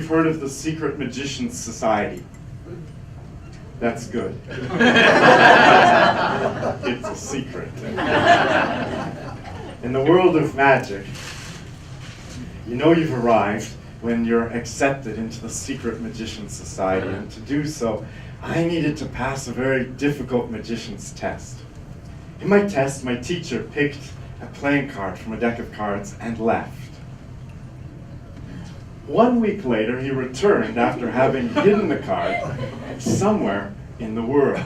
you've heard of the Secret Magicians Society. That's good. It's a secret. In the world of magic, you know you've arrived when you're accepted into the Secret Magicians Society, and to do so, I needed to pass a very difficult magician's test. In my test, my teacher picked a playing card from a deck of cards and left. 1 week later, he returned after having hidden the card somewhere in the world.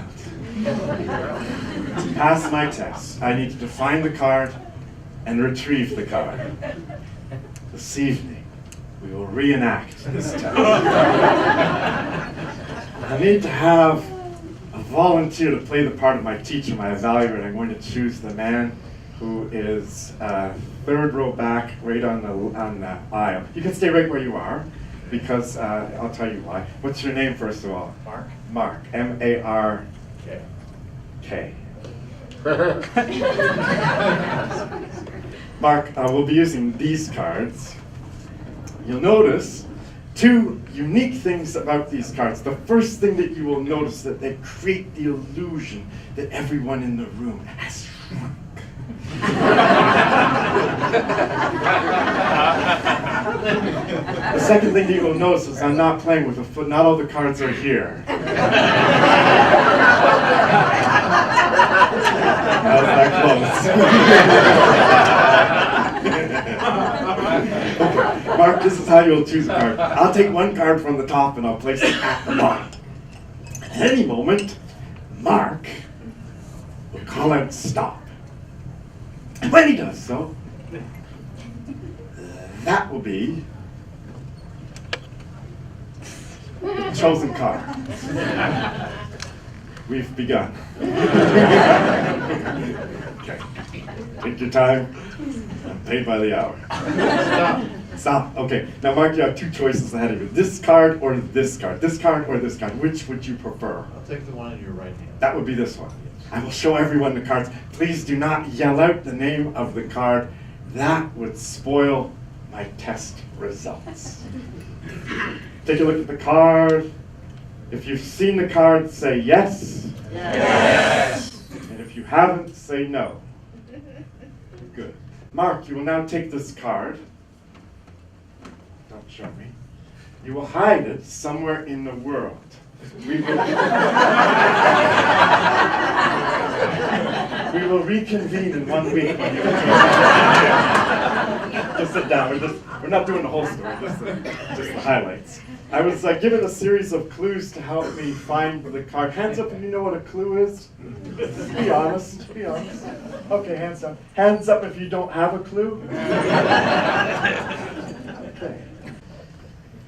To pass my test, I needed to find the card and retrieve the card. This evening, we will reenact this test. I need to have a volunteer to play the part of my teacher, my evaluator. I'm going to choose the man who is third row back, right on the aisle. You can stay right where you are, because I'll tell you why. What's your name, first of all? Mark. Mark. M-A-R-K. Mark, we'll be using these cards. You'll notice two unique things about these cards. The first thing that you will notice that they create the illusion that everyone in the room has shrunk. The second thing that you will notice is I'm not playing with a foot. Not all the cards are here. How's that close? Okay, Mark, this is how you'll choose a card. I'll take one card from the top and I'll place it at the bottom. At any moment, Mark will call out stop. And when he does so, that will be the chosen card. We've begun. Okay. Take your time. I'm paid by the hour. Stop. Okay. Now, Mark, you have two choices ahead of you. This card or this card. This card or this card. Which would you prefer? I'll take the one in your right hand. That would be this one. I will show everyone the cards. Please do not yell out the name of the card. That would spoil my test results. Take a look at the card. If you've seen the card, say yes. Yes. And if you haven't, say no. Good. Mark, you will now take this card. Don't show me. You will hide it somewhere in the world. We will reconvene in 1 week when you just sit down. We're not doing the whole story, just the highlights. I was given a series of clues to help me find the card. Hands up if you know what a clue is. Be honest. Be honest. Okay, hands up. Hands up if you don't have a clue. Okay.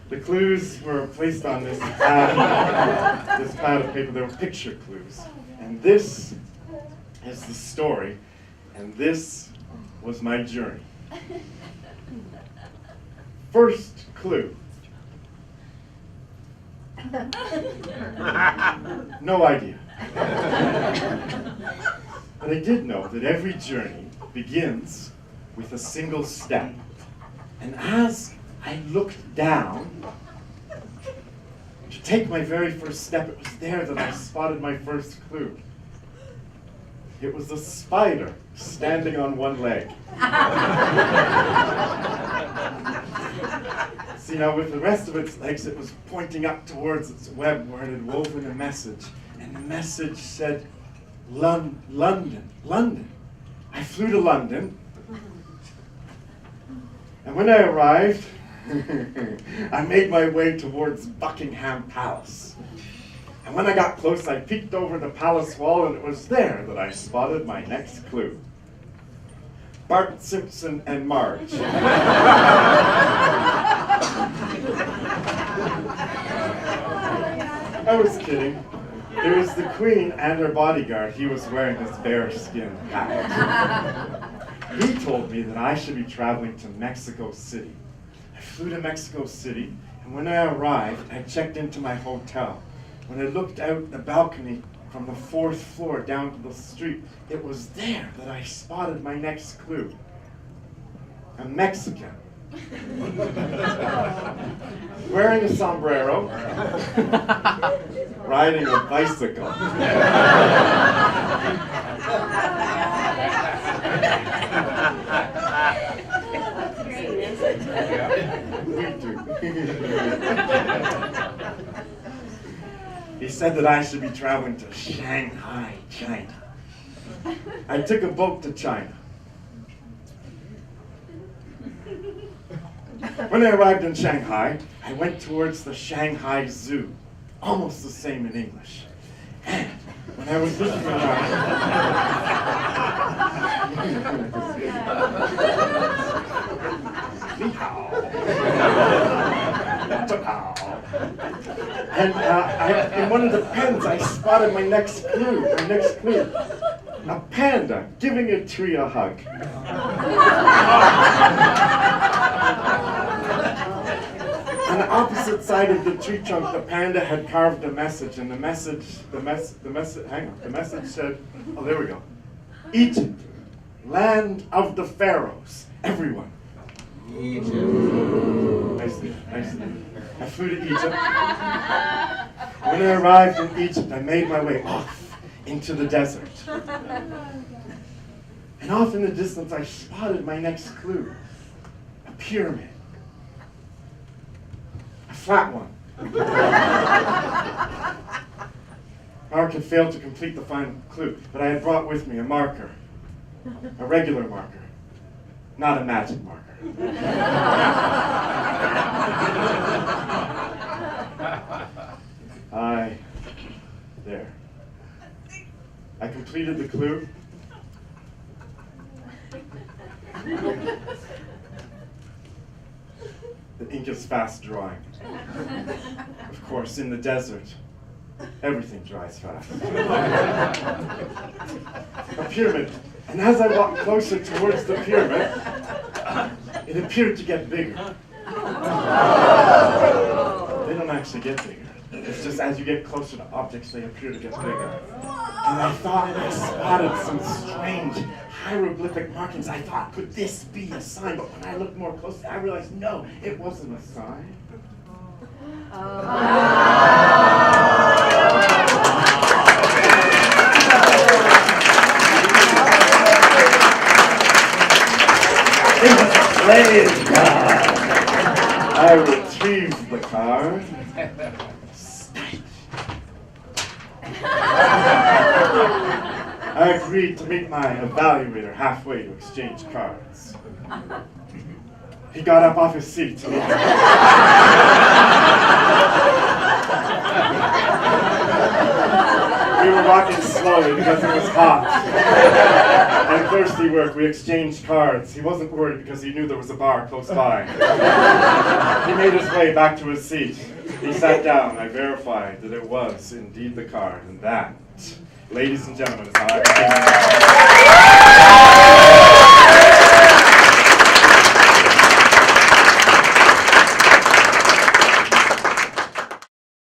The clues were placed on this pad of paper. They were picture clues. And this is the story, and this was my journey. First clue. No idea. But I did know that every journey begins with a single step. And as I looked down to take my very first step, it was there that I spotted my first clue. It was a spider standing on one leg. See, now with the rest of its legs, it was pointing up towards its web where it had woven a message. And the message said, London. I flew to London. And when I arrived, I made my way towards Buckingham Palace. And when I got close, I peeked over the palace wall, and it was there that I spotted my next clue. Bart Simpson and Marge. I was kidding. There was the Queen and her bodyguard. He was wearing his bearskin hat. He told me that I should be traveling to Mexico City. I flew to Mexico City, and when I arrived, I checked into my hotel. When I looked out the balcony from the 4th floor down to the street, it was there that I spotted my next clue. A Mexican wearing a sombrero, riding a bicycle. He said that I should be traveling to Shanghai, China. I took a boat to China. When I arrived in Shanghai, I went towards the Shanghai Zoo, almost the same in English. And when I was looking around, and in one of the pens, I spotted my next clue. A panda giving a tree a hug. On the opposite side of the tree trunk, the panda had carved a message, and the message said, oh, there we go. Egypt, land of the pharaohs, everyone. Egypt. Nicely. I flew to Egypt. When I arrived in Egypt, I made my way off into the desert. And off in the distance, I spotted my next clue. A pyramid. A flat one. Mark had failed to complete the final clue, but I had brought with me a marker. A regular marker. Not a magic marker. I completed the clue. The ink is fast drying. Of course, in the desert, everything dries fast. A pyramid. And as I walked closer towards the pyramid, it appeared to get bigger. They don't actually get bigger. It's just as you get closer to objects, they appear to get bigger. And I thought I spotted some strange hieroglyphic markings. I thought, could this be a sign? But when I looked more closely, I realized, no, it wasn't a sign. It was a playing card. I retrieved the card. I agreed to meet my evaluator halfway to exchange cards. He got up off his seat. We were walking slowly because it was hot. And thirsty work, we exchanged cards. He wasn't worried because he knew there was a bar close by. He made his way back to his seat. He sat down. I verified that it was indeed the card. And that, ladies and gentlemen, is how I became